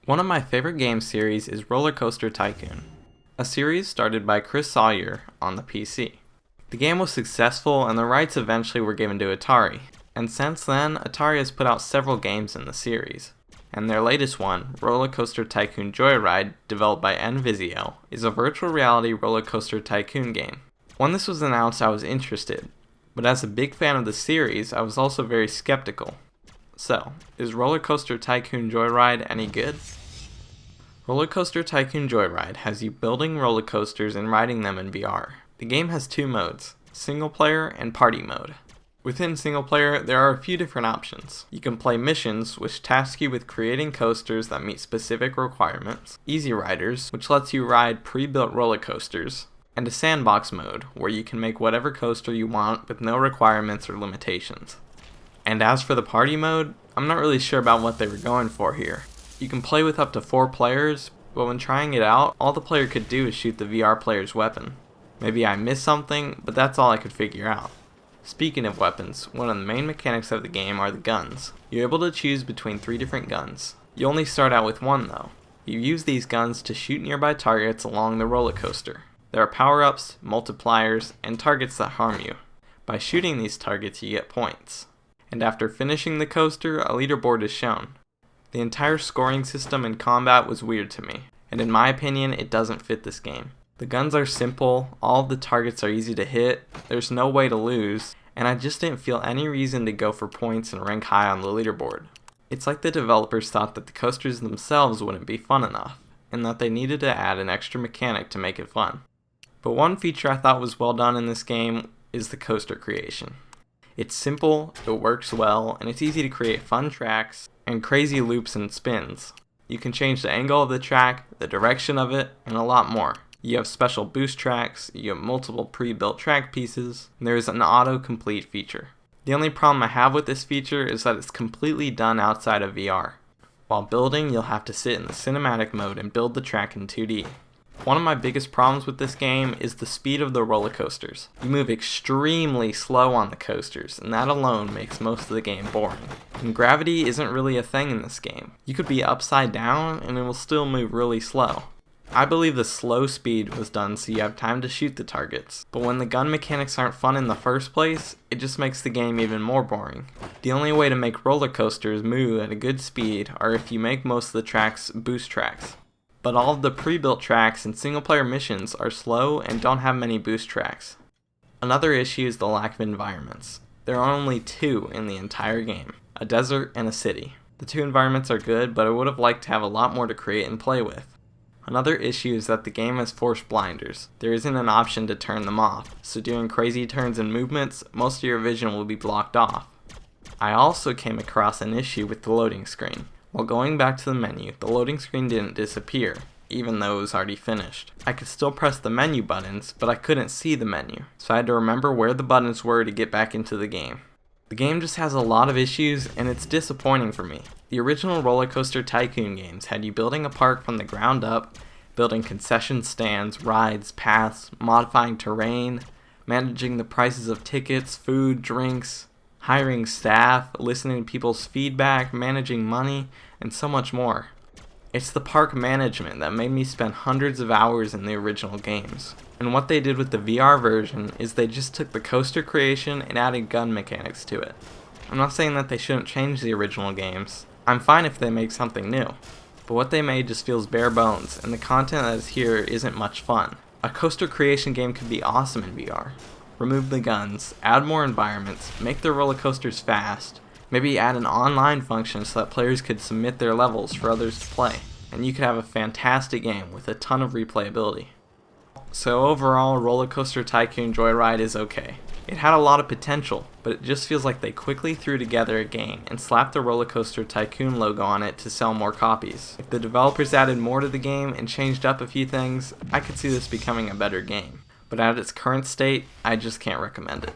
One of my favorite game series is Rollercoaster Tycoon, a series started by Chris Sawyer on the PC. The game was successful and the rights eventually were given to Atari, and since then Atari has put out several games in the series. And their latest one, Rollercoaster Tycoon Joyride, developed by Nvisio, is a virtual reality rollercoaster tycoon game. When this was announced I was interested, but as a big fan of the series I was also very skeptical. So, is Rollercoaster Tycoon Joyride any good? Rollercoaster Tycoon Joyride has you building roller coasters and riding them in VR. The game has two modes, single player and party mode. Within single player, there are a few different options. You can play missions, which task you with creating coasters that meet specific requirements, Easy Riders, which lets you ride pre-built roller coasters, and a sandbox mode, where you can make whatever coaster you want with no requirements or limitations. And as for the party mode, I'm not really sure about what they were going for here. You can play with up to 4 players, but when trying it out, all the player could do is shoot the VR player's weapon. Maybe I missed something, but that's all I could figure out. Speaking of weapons, one of the main mechanics of the game are the guns. You're able to choose between 3 different guns. You only start out with one though. You use these guns to shoot nearby targets along the roller coaster. There are power-ups, multipliers, and targets that harm you. By shooting these targets you get points. And after finishing the coaster, a leaderboard is shown. The entire scoring system in combat was weird to me, and in my opinion it doesn't fit this game. The guns are simple, all of the targets are easy to hit, there's no way to lose, and I just didn't feel any reason to go for points and rank high on the leaderboard. It's like the developers thought that the coasters themselves wouldn't be fun enough, and that they needed to add an extra mechanic to make it fun. But one feature I thought was well done in this game is the coaster creation. It's simple, it works well, and it's easy to create fun tracks and crazy loops and spins. You can change the angle of the track, the direction of it, and a lot more. You have special boost tracks, you have multiple pre-built track pieces, and there is an auto-complete feature. The only problem I have with this feature is that it's completely done outside of VR. While building, you'll have to sit in the cinematic mode and build the track in 2D. One of my biggest problems with this game is the speed of the roller coasters. You move extremely slow on the coasters, and that alone makes most of the game boring. And gravity isn't really a thing in this game. You could be upside down and it will still move really slow. I believe the slow speed was done so you have time to shoot the targets, but when the gun mechanics aren't fun in the first place, it just makes the game even more boring. The only way to make roller coasters move at a good speed are if you make most of the tracks boost tracks. But all of the pre-built tracks and single-player missions are slow and don't have many boost tracks. Another issue is the lack of environments. There are only 2 in the entire game, a desert and a city. The 2 environments are good, but I would have liked to have a lot more to create and play with. Another issue is that the game has forced blinders. There isn't an option to turn them off, so during crazy turns and movements, most of your vision will be blocked off. I also came across an issue with the loading screen. While going back to the menu, the loading screen didn't disappear, even though it was already finished. I could still press the menu buttons, but I couldn't see the menu, so I had to remember where the buttons were to get back into the game. The game just has a lot of issues, and it's disappointing for me. The original Rollercoaster Tycoon games had you building a park from the ground up, building concession stands, rides, paths, modifying terrain, managing the prices of tickets, food, drinks, hiring staff, listening to people's feedback, managing money, and so much more. It's the park management that made me spend hundreds of hours in the original games. And what they did with the VR version is they just took the coaster creation and added gun mechanics to it. I'm not saying that they shouldn't change the original games. I'm fine if they make something new. But what they made just feels bare bones, and the content that is here isn't much fun. A coaster creation game could be awesome in VR. Remove the guns, add more environments, make the roller coasters fast, maybe add an online function so that players could submit their levels for others to play, and you could have a fantastic game with a ton of replayability. So overall, Rollercoaster Tycoon Joyride is okay. It had a lot of potential, but it just feels like they quickly threw together a game and slapped the Rollercoaster Tycoon logo on it to sell more copies. If the developers added more to the game and changed up a few things, I could see this becoming a better game. But at its current state, I just can't recommend it.